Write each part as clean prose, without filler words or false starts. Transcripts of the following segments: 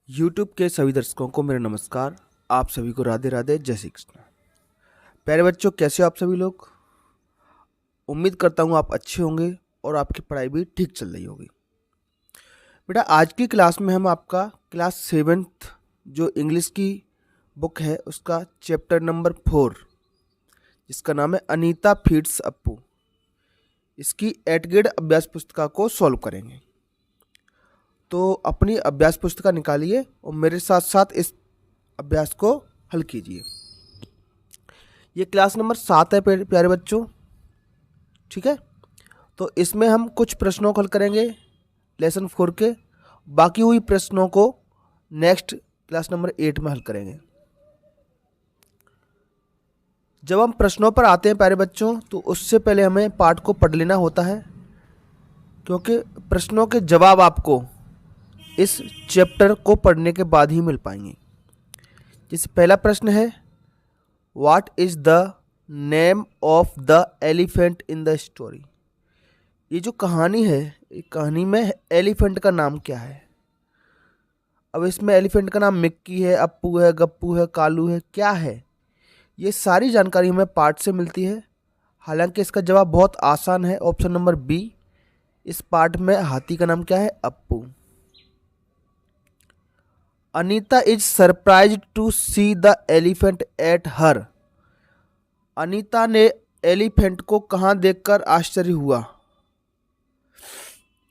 YouTube के सभी दर्शकों को मेरा नमस्कार। आप सभी को राधे राधे, जय श्री कृष्ण। प्यारे बच्चों, कैसे हो आप सभी लोग? उम्मीद करता हूँ आप अच्छे होंगे और आपकी पढ़ाई भी ठीक चल रही होगी। बेटा, आज की क्लास में हम आपका क्लास 7th जो इंग्लिश की बुक है उसका चैप्टर नंबर 4, जिसका नाम है अनीता फीड्स अप्पू, इसकी 8th ग्रेड अभ्यास पुस्तिका को सॉल्व करेंगे। तो अपनी अभ्यास पुस्तिका निकालिए और मेरे साथ साथ इस अभ्यास को हल कीजिए। ये क्लास नंबर 7 है प्यारे बच्चों, ठीक है। तो इसमें हम कुछ प्रश्नों को हल करेंगे लेसन 4 के, बाकी हुई प्रश्नों को नेक्स्ट क्लास नंबर 8 में हल करेंगे। जब हम प्रश्नों पर आते हैं प्यारे बच्चों, तो उससे पहले हमें पाठ को पढ़ लेना होता है, क्योंकि प्रश्नों के जवाब आपको इस चैप्टर को पढ़ने के बाद ही मिल पाएंगे। जैसे पहला प्रश्न है, what is the name of the elephant in the story. ये जो कहानी है, ये कहानी में एलिफेंट का नाम क्या है? अब इसमें एलिफेंट का नाम मिक्की है, अप्पू है, गप्पू है, कालू है, क्या है? ये सारी जानकारी हमें पाठ से मिलती है। हालांकि इसका जवाब बहुत आसान है, ऑप्शन नंबर बी। इस पाठ में हाथी का नाम क्या है? Appu. Anita is surprised to see the elephant at her. Anita ने एलिफेंट को कहाँ देखकर आश्चर्य हुआ?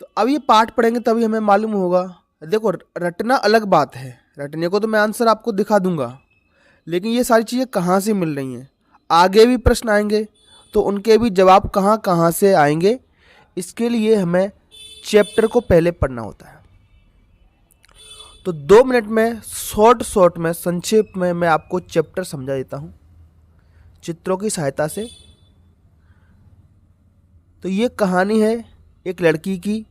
तो अब ये पाठ पढ़ेंगे तभी हमें मालूम होगा। देखो, रटना अलग बात है, रटने को तो मैं आंसर आपको दिखा दूंगा, लेकिन ये सारी चीज़ें कहाँ से मिल रही हैं? आगे भी प्रश्न आएंगे तो उनके भी जवाब कहाँ कहाँ से आएंगे, इसके लिए हमें चैप्टर को पहले पढ़ना होता है। तो 2 मिनट में शॉर्ट में संक्षेप में मैं आपको चैप्टर समझा देता हूँ चित्रों की सहायता से। तो ये कहानी है एक लड़की की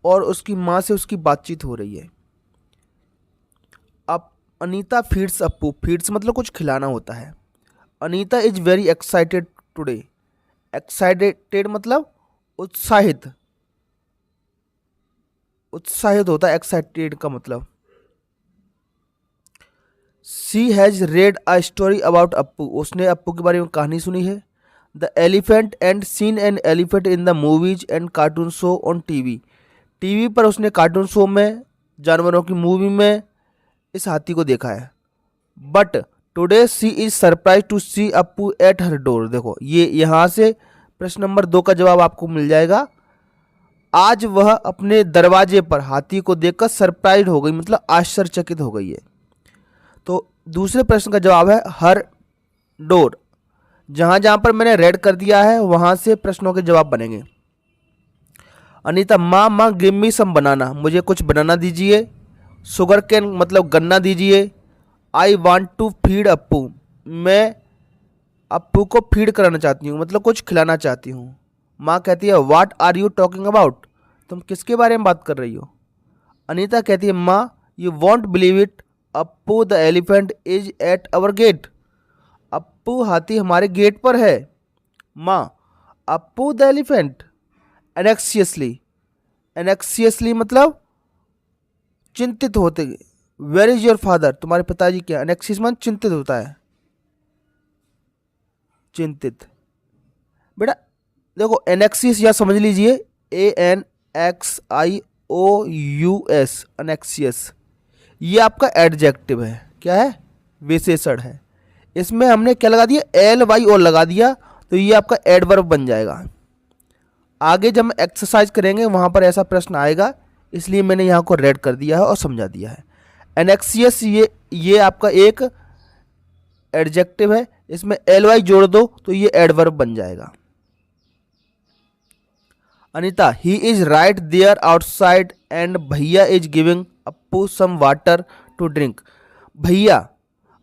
और उसकी माँ से उसकी बातचीत हो रही है। अब अनीता फीड्स अप्पू, फीड्स मतलब कुछ खिलाना होता है। Anita is very excited today. Excited मतलब उत्साहित, उत्साहित होता है एक्साइटेड का मतलब। She has red a story about Appu. उसने अप्पू के बारे में कहानी सुनी है। The elephant and seen an elephant in the movies and cartoon show on TV. TV पर उसने कार्टून शो में, जानवरों की मूवी में इस हाथी को देखा है। But today she is surprise to see Appu at her door. देखो, ये यहाँ से प्रश्न नंबर 2 का जवाब आपको मिल जाएगा। आज वह अपने दरवाजे पर हाथी को देखकर सरप्राइज हो गई, मतलब आश्चर्यचकित हो गई है। तो दूसरे प्रश्न का जवाब है हर डोर। जहां जहां पर मैंने रेड कर दिया है वहां से प्रश्नों के जवाब बनेंगे। अनीता, माँ गिव मी सम बनाना। मुझे कुछ बनाना दीजिए। शुगर कैन मतलब गन्ना दीजिए। I want to feed Appu. मैं अप्पू को फीड कराना चाहती हूँ, मतलब कुछ खिलाना चाहती हूँ। माँ कहती है what are you talking about. तुम किसके बारे में बात कर रही हो? अनीता कहती है माँ, you won't believe it, Appu the elephant is at our gate. Appu हाथी हमारे गेट पर है। माँ, Appu the elephant. Anxiously, anxiously मतलब चिंतित होते। Where is your father. तुम्हारे पिताजी क्या? एनेक्सियस मतलब चिंतित होता है, चिंतित। बेटा देखो, एनेक्सियस या समझ लीजिए ANXIOUS, एनेक्सियस। ये आपका एडजेक्टिव है। क्या है? विशेषण है। इसमें हमने क्या लगा दिया? LY लगा दिया, तो ये आपका एडवर्ब बन जाएगा। आगे जब हम एक्सरसाइज करेंगे वहां पर ऐसा प्रश्न आएगा, इसलिए मैंने यहाँ को रेड कर दिया है और समझा दिया है। एनेक्सियस ये आपका एक एडजेक्टिव है, इसमें LY जोड़ दो तो ये एडवर्ब बन जाएगा। Anita, he is right there outside and भैया is giving Appu some water to drink. भैया,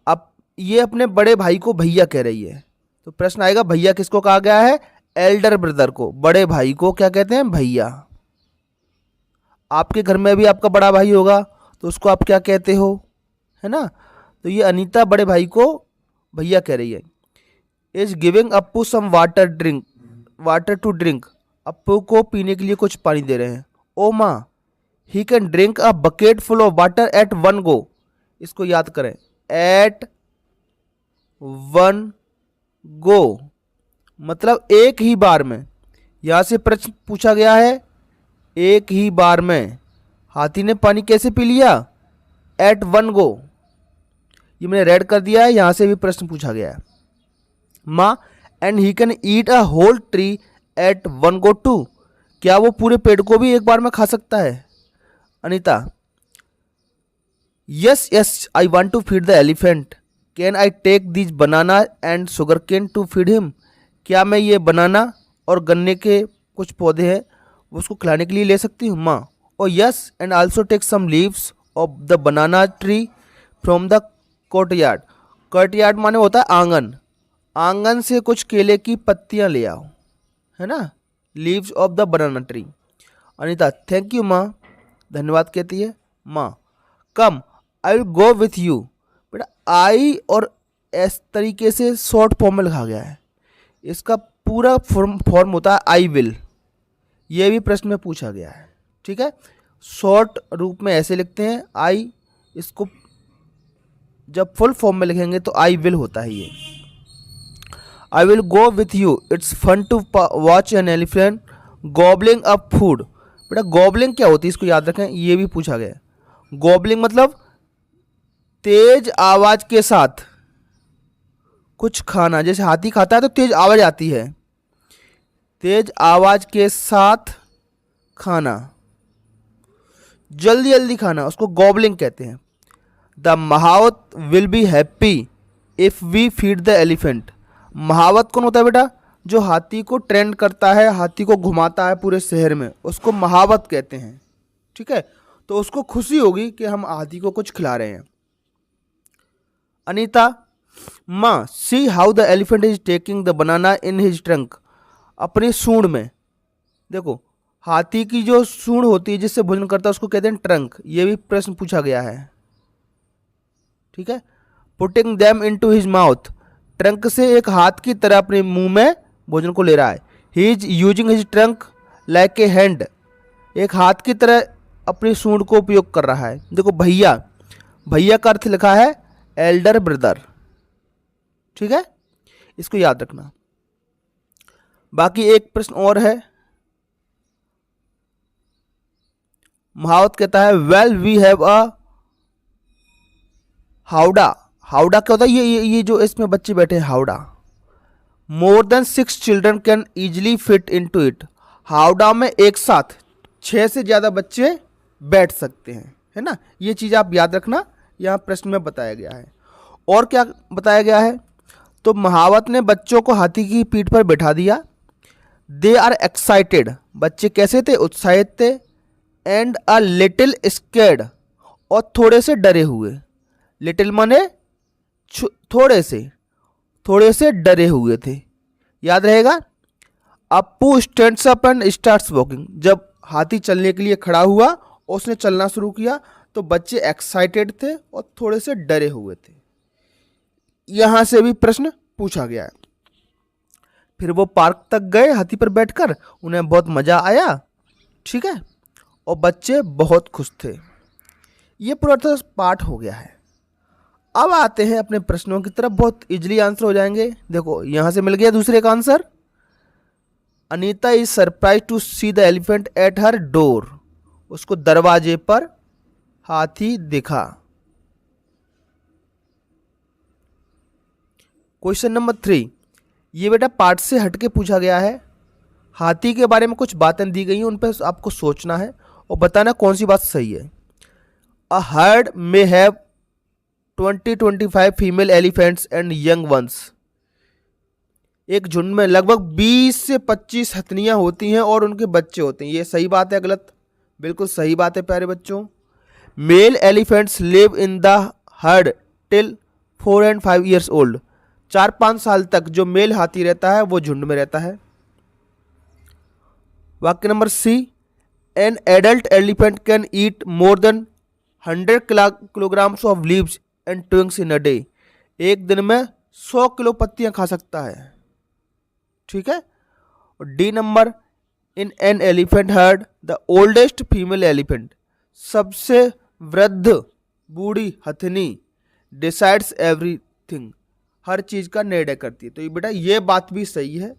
अब ये अपने बड़े भाई को भैया कह रही है, तो प्रश्न आएगा भैया किसको कहा गया है? एल्डर ब्रदर को। बड़े भाई को क्या कहते हैं? भैया। आपके घर में भी आपका बड़ा भाई होगा तो उसको आप क्या कहते हो? है ना? तो ये अनीता बड़े भाई को भैया कह रही है। Is giving Appu some water to drink. Appu को पीने के लिए कुछ पानी दे रहे हैं। ओ माँ, he can drink a bucket full of water at one गो। इसको याद करें, एट वन गो मतलब एक ही बार में। यहां से प्रश्न पूछा गया है एक ही बार में हाथी ने पानी कैसे पी लिया, एट वन गो। ये मैंने रेड कर दिया है, यहां से भी प्रश्न पूछा गया है। माँ and he can eat a whole tree at one go too. क्या वो पूरे पेड़ को भी एक बार में खा सकता है। Anita, yes yes I want to feed the elephant, can I take this banana and sugar cane to feed him. क्या मैं ये बनाना और गन्ने के कुछ पौधे हैं उसको खिलाने के लिए ले सकती हूँ माँ। और yes and also take some leaves of the banana tree from the courtyard. Courtyard माने होता है आंगन, आंगन से कुछ केले की पत्तियां ले आओ, है ना, leaves of the banana tree. Anita, thank you माँ, धन्यवाद कहती है माँ। Come I will go with you. बेटा आई और इस तरीके से शॉर्ट फॉर्म में लिखा गया है, इसका पूरा फॉर्म होता है आई विल। ये भी प्रश्न में पूछा गया है, ठीक है। शॉर्ट रूप में ऐसे लिखते हैं आई, इसको जब फुल फॉर्म में लिखेंगे तो आई विल होता है ये। I will go with you, it's fun to watch an elephant gobbling up food. बेटा गॉबलिंग क्या होती है इसको याद रखें, ये भी पूछा गया। गॉबलिंग मतलब तेज आवाज के साथ कुछ खाना, जैसे हाथी खाता है तो तेज आवाज आती है, तेज आवाज के साथ खाना, जल्दी जल्दी खाना, उसको गॉबलिंग कहते हैं। The mahout will be happy if we feed the elephant. Mahout कौन होता है बेटा, जो हाथी को ट्रेंड करता है, हाथी को घुमाता है पूरे शहर में, उसको महावत कहते हैं, ठीक है। तो उसको खुशी होगी कि हम हाथी को कुछ खिला रहे हैं। अनीता, माँ see how the elephant is taking the banana in his trunk. अपनी सूंड में देखो, हाथी की जो सूंड होती है जिससे भोजन करता है उसको कहते हैं ट्रंक। ये भी प्रश्न पूछा गया है, ठीक है। Putting them into his mouth, trunk से एक हाथ की तरह अपने मुंह में भोजन को ले रहा है। He is using his trunk like a hand, एक हाथ की तरह अपनी सूंड को उपयोग कर रहा है। देखो भैया, भैया का अर्थ लिखा है एल्डर ब्रदर, ठीक है, इसको याद रखना। बाकी एक प्रश्न और है, महावत कहता है well we have a howdah. Howdah क्या होता है, ये जो इसमें बच्चे बैठे हैं howdah. More than 6 children can easily fit into it. Howdah में एक साथ 6 से ज़्यादा बच्चे बैठ सकते हैं, है ना। ये चीज़ आप याद रखना, यहाँ प्रश्न में बताया गया है। और क्या बताया गया है, तो महावत ने बच्चों को हाथी की पीठ पर बैठा दिया। दे आर एक्साइटेड, बच्चे कैसे थे, उत्साहित थे। एंड अ लिटिल स्केर्ड, और थोड़े से डरे हुए। लिटिल माने थोड़े से डरे हुए थे, याद रहेगा। Appu stands up and starts walking, जब हाथी चलने के लिए खड़ा हुआ और उसने चलना शुरू किया तो बच्चे एक्साइटेड थे और थोड़े से डरे हुए थे। यहां से भी प्रश्न पूछा गया है। फिर वो पार्क तक गए हाथी पर बैठकर, उन्हें बहुत मजा आया, ठीक है, और बच्चे बहुत खुश थे। ये पूरा पाठ हो गया है। अब आते हैं अपने प्रश्नों की तरफ, बहुत इजीली आंसर हो जाएंगे। देखो यहां से मिल गया दूसरे का answer. Anita is surprise to see the elephant at her door, उसको दरवाजे पर हाथी दिखा। क्वेश्चन नंबर 3, ये बेटा पार्ट से हटके पूछा गया है। हाथी के बारे में कुछ बातें दी गई हैं, उन पर आपको सोचना है और बताना कौन सी बात सही है। A herd may have 20-25 female elephants and young ones. एक झुंड में लगभग 20 से 25 हथनियां होती हैं और उनके बच्चे होते हैं। ये सही बात है गलत? बिल्कुल सही बात है प्यारे बच्चों। Male elephants live in the herd till 4 and 5 years old. 4-5 साल तक जो मेल हाथी रहता है वो झुंड में रहता है। वाक्य number C, an adult elephant can eat more than 100 kilograms of leaves and twigs in a day. एक दिन में 100 किलो पत्तियां खा सकता है, ठीक है। और D number, in an elephant heard the oldest female elephant, सबसे वृद्ध बूढ़ी हथनी डिसाइड्स एवरीथिंग, हर चीज का निर्णय करती है। तो ये बेटा ये बात भी सही है।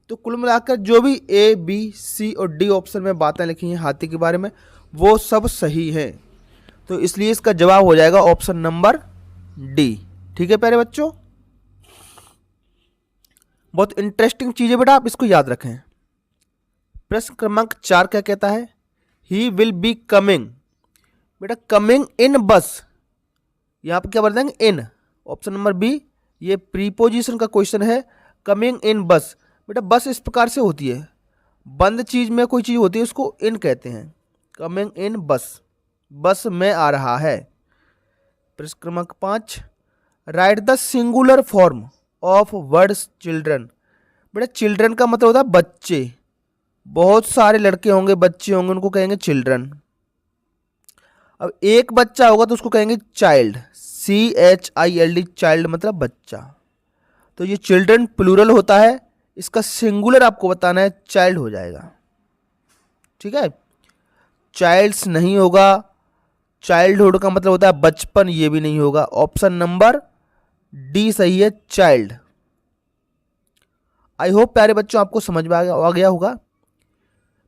तो कुल मिलाकर जो भी ए बी सी और डी ऑप्शन में बातें लिखी हैं हाथी के बारे में वो सब सही है। तो इसलिए इसका जवाब हो जाएगा ऑप्शन नंबर डी। ठीक है प्यारे बच्चों, बहुत इंटरेस्टिंग चीज है बेटा, आप इसको याद रखें। प्रश्न क्रमांक 4 क्या कहता है? He will be coming. बेटा कमिंग इन बस, यहां पर क्या बता देंगे? इन। ऑप्शन नंबर बी ये प्रीपोजिशन का क्वेश्चन है। कमिंग इन बस, बेटा बस इस प्रकार से होती है, बंद चीज में कोई चीज होती है उसको इन कहते हैं। कमिंग इन बस, बस में आ रहा है। प्रश्न क्रमांक 5, right the singular form of words children. बेटा चिल्ड्रन का मतलब होता है बच्चे, बहुत सारे लड़के होंगे बच्चे होंगे उनको कहेंगे चिल्ड्रन। अब एक बच्चा होगा तो उसको कहेंगे चाइल्ड, CHILD, चाइल्ड मतलब बच्चा। तो ये चिल्ड्रन प्लूरल होता है, इसका सिंगुलर आपको बताना है, चाइल्ड हो जाएगा। ठीक है, चाइल्ड्स नहीं होगा, चाइल्डहुड का मतलब होता है बचपन, ये भी नहीं होगा। ऑप्शन नंबर डी सही है, चाइल्ड। आई होप प्यारे बच्चों आपको समझ में आ गया होगा।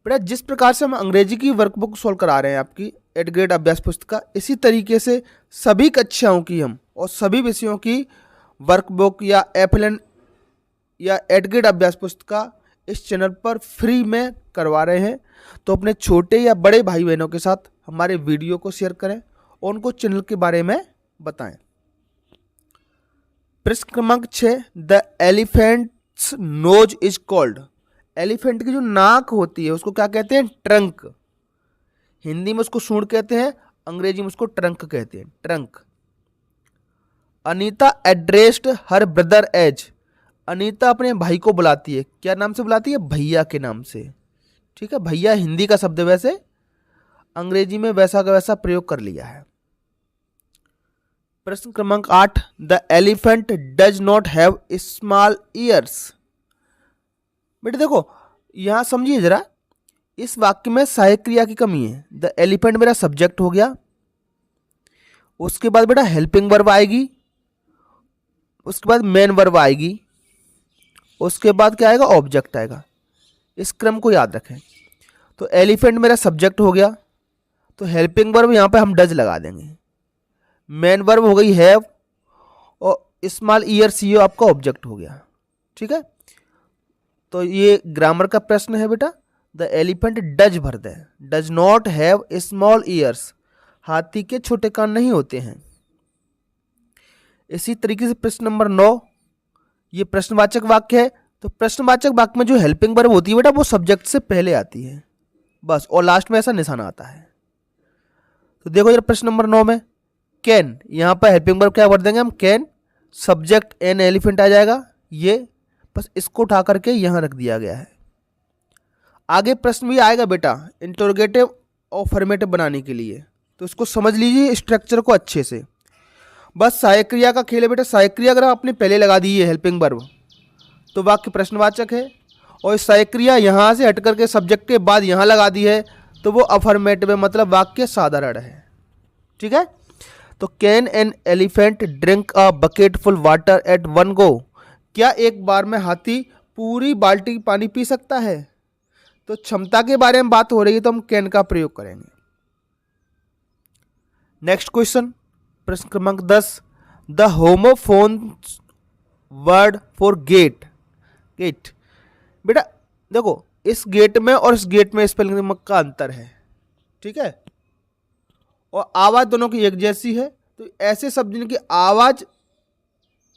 बेटा जिस प्रकार से हम अंग्रेजी की वर्कबुक सोल्व करा रहे हैं आपकी 8th ग्रेड अभ्यास पुस्तिका, इसी तरीके से सभी कक्षाओं की हम और सभी विषयों की वर्कबुक या FLN या 8th ग्रेड अभ्यास पुस्तिका इस चैनल पर फ्री में करवा रहे हैं। तो अपने छोटे या बड़े भाई बहनों के साथ हमारे वीडियो को शेयर करें और उनको चैनल के बारे में बताएं। प्रश्न क्रमांक 6, the elephant's nose is called. Elephant की जो नाक होती है उसको क्या कहते हैं? ट्रंक। हिंदी में उसको सूंड कहते हैं, अंग्रेजी में उसको ट्रंक कहते हैं, trunk. Anita addressed her brother as. अनीता अपने भाई को बुलाती है, क्या नाम से बुलाती है? भैया के नाम से। ठीक है, भैया हिंदी का शब्द है, वैसे अंग्रेजी में वैसा का वैसा प्रयोग कर लिया है। प्रश्न क्रमांक 8, the elephant does not have small years. बेटे देखो यहां समझिए जरा, इस वाक्य में सहायक क्रिया की कमी है। द एलिफेंट मेरा सब्जेक्ट हो गया, उसके बाद बेटा हेल्पिंग वर्ब आएगी, उसके बाद मेन वर्ब आएगी, उसके बाद क्या आएगा? ऑब्जेक्ट आएगा। इस क्रम को याद रखें। तो एलिफेंट मेरा सब्जेक्ट हो गया, तो हेल्पिंग वर्ब यहां पे हम डज लगा देंगे। मेन वर्ब हो गई हैव, और स्मॉल ईयर सीओ आपका ऑब्जेक्ट हो गया। ठीक है, तो ये ग्रामर का प्रश्न है बेटा। द एलिफेंट डज भर दे, does not have small ears, हाथी के छोटे कान नहीं होते हैं। इसी तरीके से प्रश्न नंबर 9, ये प्रश्नवाचक वाक्य है। तो प्रश्नवाचक वाक्य में जो हेल्पिंग वर्ब होती है बेटा वो सब्जेक्ट से पहले आती है बस, और लास्ट में ऐसा निशान आता है। तो देखो जरा प्रश्न नंबर 9 में कैन, यहां पर हेल्पिंग वर्ब क्या भर देंगे हम? कैन, सब्जेक्ट एन एलिफेंट आ जाएगा, ये बस इसको उठा करके यहां रख दिया गया है। आगे प्रश्न भी आएगा बेटा इंटरोगेटिव और अफर्मेटिव बनाने के लिए, तो इसको समझ लीजिए स्ट्रक्चर को अच्छे से। बस सहायक क्रिया का खेल है बेटा। सहायक क्रिया अगर आपने पहले लगा दी है हेल्पिंग वर्ब तो वाक्य प्रश्नवाचक है, और सहायक क्रिया यहां से हट करके सब्जेक्ट के बाद यहां लगा दी है तो वो अफर्मेटिव है, मतलब वाक्य साधारण है। ठीक है, तो can an elephant drink a bucket full water at one गो। क्या एक बार में हाथी पूरी बाल्टी पानी पी सकता है? तो क्षमता के बारे में बात हो रही है तो हम कैन का प्रयोग करेंगे। नेक्स्ट क्वेश्चन, प्रश्न क्रमांक 10, the homophones word for gate. Gate बेटा देखो इस गेट में और इस गेट में स्पेलिंग का अंतर है। ठीक है, और आवाज दोनों की एक जैसी है, तो ऐसे शब्द जिनकी आवाज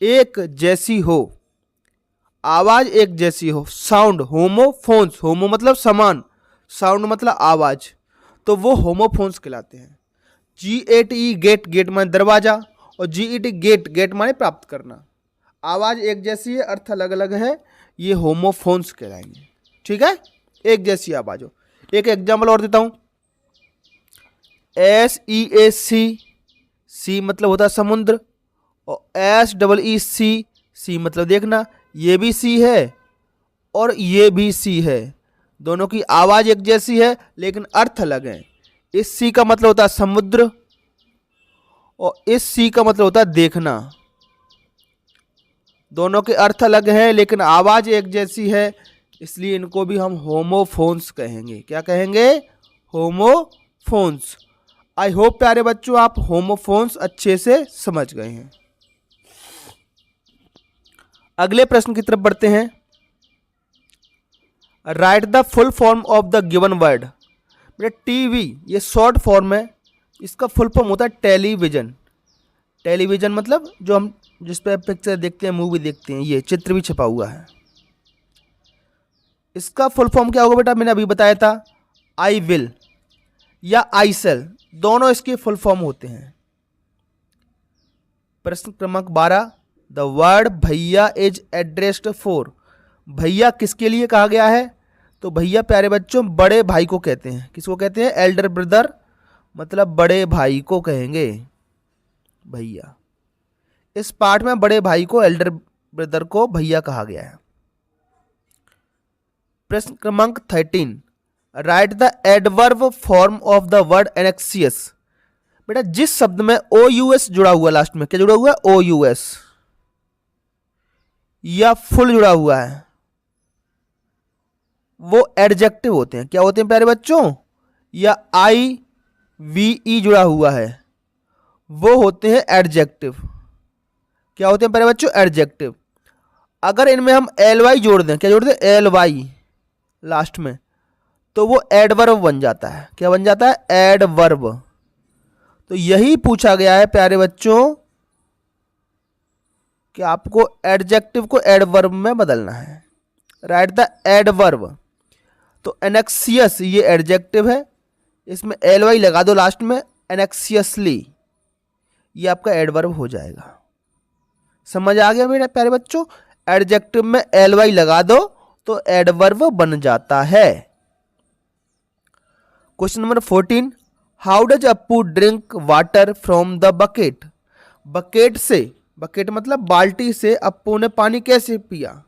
एक जैसी हो, आवाज एक जैसी हो, साउंड, होमोफोन्स, होमो मतलब समान, साउंड मतलब आवाज, तो वो होमोफोन्स कहलाते हैं। GATE गेट, गेट माने दरवाजा, और GET गेट, गेट माने प्राप्त करना। आवाज एक जैसी है, अर्थ अलग अलग है, ये होमोफोन्स कहलाएंगे। ठीक है, एक जैसी आवाज हो। एक एग्जाम्पल और देता हूं, SEAC, सी मतलब होता है समुद्र, और SEEC, सी मतलब देखना, ये भी सी है और ये भी सी है, दोनों की आवाज एक जैसी है लेकिन अर्थ अलग है। इस सी का मतलब होता है समुद्र और इस सी का मतलब होता है देखना। दोनों के अर्थ अलग हैं लेकिन आवाज एक जैसी है, इसलिए इनको भी हम होमोफोन्स कहेंगे। क्या कहेंगे? होमोफोन्स। आई होप प्यारे बच्चों आप होमोफोन्स अच्छे से समझ गए हैं। अगले प्रश्न की तरफ बढ़ते हैं। Right the full form of the given word. बेटा टीवी ये शॉर्ट फॉर्म है, इसका फुल फॉर्म होता है टेलीविजन। टेलीविजन मतलब जो हम जिस पे पिक्चर देखते हैं, मूवी देखते हैं, ये चित्र भी छपा हुआ है। इसका फुल फॉर्म क्या होगा बेटा? मैंने अभी बताया था, आई विल या आई सेल, दोनों इसके फुल फॉर्म होते हैं। प्रश्न क्रमांक 12, द वर्ड भैया इज एड्रेस्ड फॉर। भैया किसके लिए कहा गया है? तो भैया प्यारे बच्चों बड़े भाई को कहते हैं। किसको कहते हैं? एल्डर ब्रदर, मतलब बड़े भाई को कहेंगे भैया। इस पाठ में बड़े भाई को, एल्डर ब्रदर को भैया कहा गया है। प्रश्न क्रमांक 13, right the adverb form of the word एनेक्सियस। बेटा जिस शब्द में ओ यू एस जुड़ा हुआ, लास्ट में क्या जुड़ा हुआ है? ओ यू एस, या फुल जुड़ा हुआ है, वो एडजेक्टिव होते हैं। क्या होते हैं प्यारे बच्चों? या आई वी ई जुड़ा हुआ है, वो होते हैं एडजेक्टिव। क्या होते हैं प्यारे बच्चों? एडजेक्टिव। अगर इनमें हम एल वाई जोड़ दें, क्या जोड़ दें? एल वाई लास्ट में, तो वो एडवर्ब बन जाता है। क्या बन जाता है? एडवर्ब। तो यही पूछा गया है प्यारे बच्चों कि आपको एडजेक्टिव को एडवर्ब में बदलना है। Right the adverb. तो एनेक्सियस ये एडजेक्टिव है, इसमें एल वाई लगा दो लास्ट में, एनेक्सियसली, ये आपका एडवर्ब हो जाएगा। समझ आ गया मेरे प्यारे बच्चों? एडजेक्टिव में एल वाई लगा दो तो एडवर्ब बन जाता है। Question number 14, how does Appu drink water from the bucket. Bucket से, बकेट मतलब बाल्टी से अप्पू ने पानी कैसे पिया?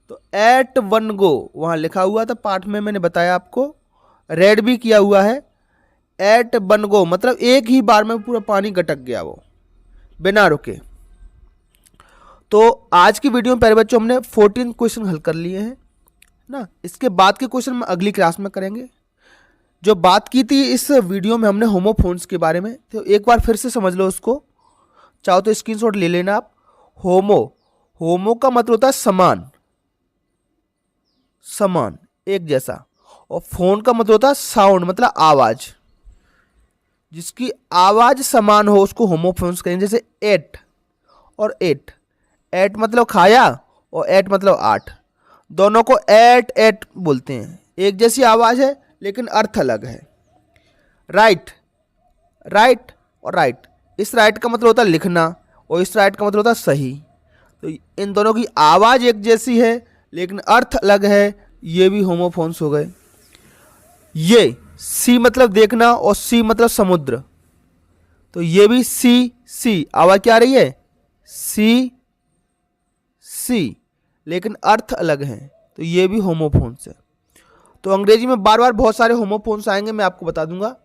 तो एट वन गो वहां लिखा हुआ था पाठ में, मैंने बताया आपको, रेड भी किया हुआ है। एट वन गो मतलब एक ही बार में पूरा पानी गटक गया, वो बिना रुके। तो आज की वीडियो में प्यारे बच्चों हमने 14 क्वेश्चन हल कर लिए हैं ना। इसके बाद के क्वेश्चन हम अगली क्लास में करेंगे। जो बात की थी इस वीडियो में हमने होमोफोन्स के बारे में, तो एक बार फिर से समझ लो उसको, चाहो तो स्क्रीनशॉट ले लेना आप। होमो का मतलब होता है समान, समान एक जैसा, और फोन का मतलब होता है साउंड, मतलब आवाज। जिसकी आवाज समान हो उसको होमोफोन्स कहेंगे। जैसे एट और एट, एट मतलब खाया और एट मतलब 8, दोनों को एट एट बोलते हैं। एक जैसी आवाज है लेकिन अर्थ अलग है। राइट, राइट और राइट, इस राइट का मतलब होता है लिखना और इस राइट का मतलब होता है सही। तो इन दोनों की आवाज एक जैसी है लेकिन अर्थ अलग है, ये भी होमोफोन्स हो गए। ये सी मतलब देखना और सी मतलब समुद्र, तो ये भी सी सी, आवाज क्या आ रही है? सी सी, लेकिन अर्थ अलग है, तो ये भी होमोफोन्स है। तो अंग्रेजी में बार बार बहुत सारे होमोफोन्स आएंगे, मैं आपको बता दूंगा।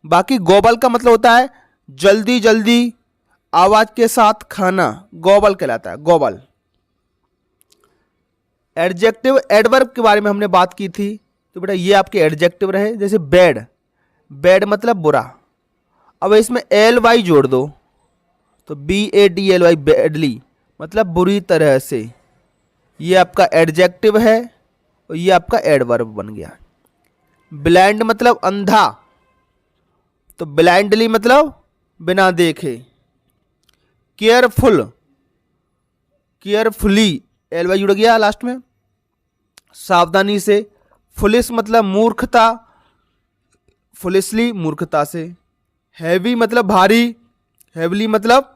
बाकी गोबल का मतलब होता है जल्दी जल्दी आवाज के साथ खाना, गोबल कहलाता है, गोबल। एडजेक्टिव एडवर्ब के बारे में हमने बात की थी, तो बेटा ये आपके एडजेक्टिव रहे। जैसे बैड, बैड मतलब बुरा, अब इसमें एल वाई जोड़ दो तो BADLY, बैडली मतलब बुरी तरह से, ये आपका एडजेक्टिव है और ये आपका एडवर्ब बन गया। ब्लाइंड मतलब अंधा, तो ब्लाइंडली मतलब बिना देखे। केयरफुल, केयरफुली एल वाई जुड़ गया लास्ट में, सावधानी से। फुलिश मतलब मूर्खता, फुलिशली मूर्खता से। हैवी मतलब भारी, हैवली मतलब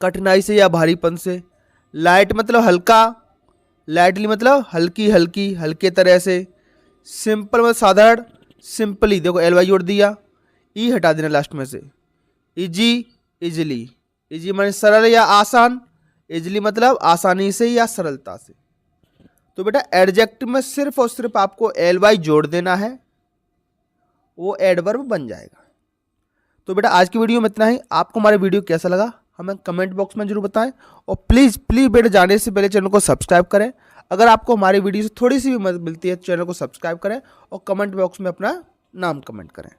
कठिनाई से या भारीपन से। लाइट मतलब हल्का, लाइटली मतलब हल्की हल्की, हल्के तरह से। सिंपल मतलब साधारण, सिंपली, देखो एल वाई जोड़ दिया, ई हटा देना लास्ट में से। इजी, इजली, इजी माने सरल या आसान, इजली मतलब आसानी से या सरलता से। तो बेटा एडजेक्टिव में सिर्फ और सिर्फ आपको एल वाई जोड़ देना है, वो एडवर्ब बन जाएगा। तो बेटा आज की वीडियो में इतना ही। आपको हमारा वीडियो कैसा लगा हमें कमेंट बॉक्स में जरूर बताएं, और प्लीज़ बेटा जाने से पहले चैनल को सब्सक्राइब करें। अगर आपको हमारी वीडियो से थोड़ी सी भी मदद मिलती है तो चैनल को सब्सक्राइब करें और कमेंट बॉक्स में अपना नाम कमेंट करें।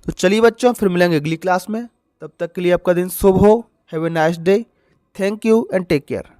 तो चलिए बच्चों, फिर मिलेंगे अगली क्लास में। तब तक के लिए आपका दिन शुभ हो। Have a nice day. Thank you and take care.